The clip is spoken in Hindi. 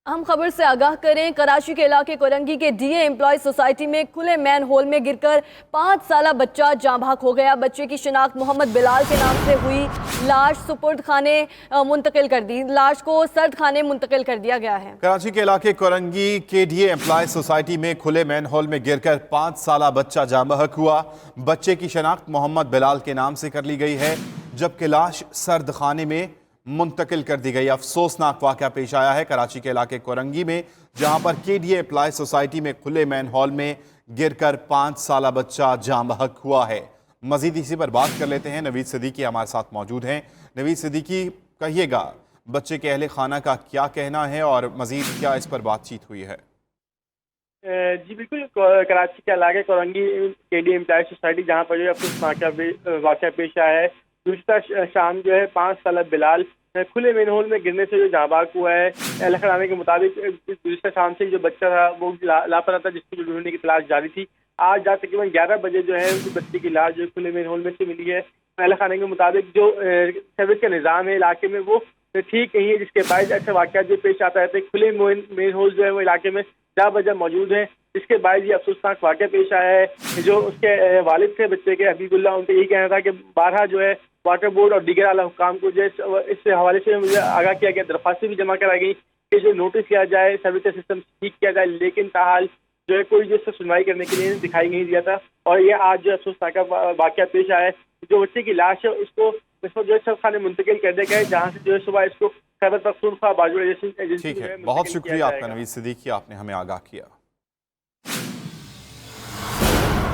हम खबर से आगाह करें। कराची के इलाके कोरंगी के डीए एम्प्लॉय सोसाइटी में खुले मैन होल में गिरकर 5 साला बच्चा जाँ बहक हो गया। बच्चे की शिनाख्त मोहम्मद बिलाल के नाम से हुई। लाश सुपुर्द खाने मुंतकिल कर दी। लाश को सर्द खाने मुंतकिल कर दिया गया है। कराची के इलाके कोरंगी के डीए एम्प्लॉय सोसाइटी में खुले मैन होल में गिरकर 5 साला बच्चा जाँ बहक हुआ। बच्चे की शिनाख्त मोहम्मद बिलाल के नाम से कर ली गई है, जबकि लाश सर्द खाने में मुंतकिल कर दी गई। अफसोसनाक वाक़या पेश आया है कराची के इलाके कोरंगी में, जहां पर केडीए एम्प्लॉय सोसाइटी में खुले मैन हॉल में गिरकर 5 साला बच्चा जाँ बहक हुआ है। मजीद इसी पर बात कर लेते हैं। नवीद सिद्दीकी हमारे साथ मौजूद हैं। नवीद सिद्दीकी, कहिएगा बच्चे के अहले खाना का क्या कहना है और मजीद क्या इस पर बातचीत हुई है? जी बिल्कुल, कराची के इलाके कोरंगी केडीए एम्प्लॉय सोसाइटी जहाँ पर जो है वाक़या पेश आया है। गुज़िश्ता शाम जो है 5 साला बिलाल खुले मेन होल में गिरने से जो जाँ बहक हुआ है। अहल खाना के मुताबिक गुज़िश्ता शाम से जो बच्चा था वो लापता था, जिसको ढूंढने की तलाश जारी थी। आज रात तकरीबन 11 बजे जो है उस बच्चे की लाश जो खुले मेन होल में से मिली है। अहल खाना के मुताबिक जो सर्विस का निज़ाम है इलाके में वो ठीक नहीं है, जिसके बाद ऐसे वाक़या जो पेश आता है। खुले मेन होल जो है वो इलाके में जा बजा मौजूद है, जिसके बाद ये अफसोसनाक वाक़या पेश आया है। जो उसके वालिद थे बच्चे के, हबीबुल्लाह, उनका यही कहना था कि बारहा जो है वाटर बोर्ड और दीगर आला हुक्काम को जो इस हवाले से मुझे आगाह किया गया, दरख्वास्तें भी जमा कराई गई कि जो नोटिस किया जाए, सर्विस सिस्टम ठीक किया जाए, लेकिन ताहाल जो है कोई जो इससे सुनवाई करने के लिए दिखाई नहीं दिया था। और ये आज जो अफसोसनाक वाक़या पेश आया है। जो बच्चे की लाश है उसको इस पर जो है सब खाने मुंतकिल कर दिया गया है, जहाँ से जो है सुबह इसको खैबर पख्तूनख्वा बाजू एजेंसी ठीक है, में बहुत मुंतकिल किया शुक्रिया आपका जाएगा। नवीद सिद्दीकी, आपने हमें आगाह किया।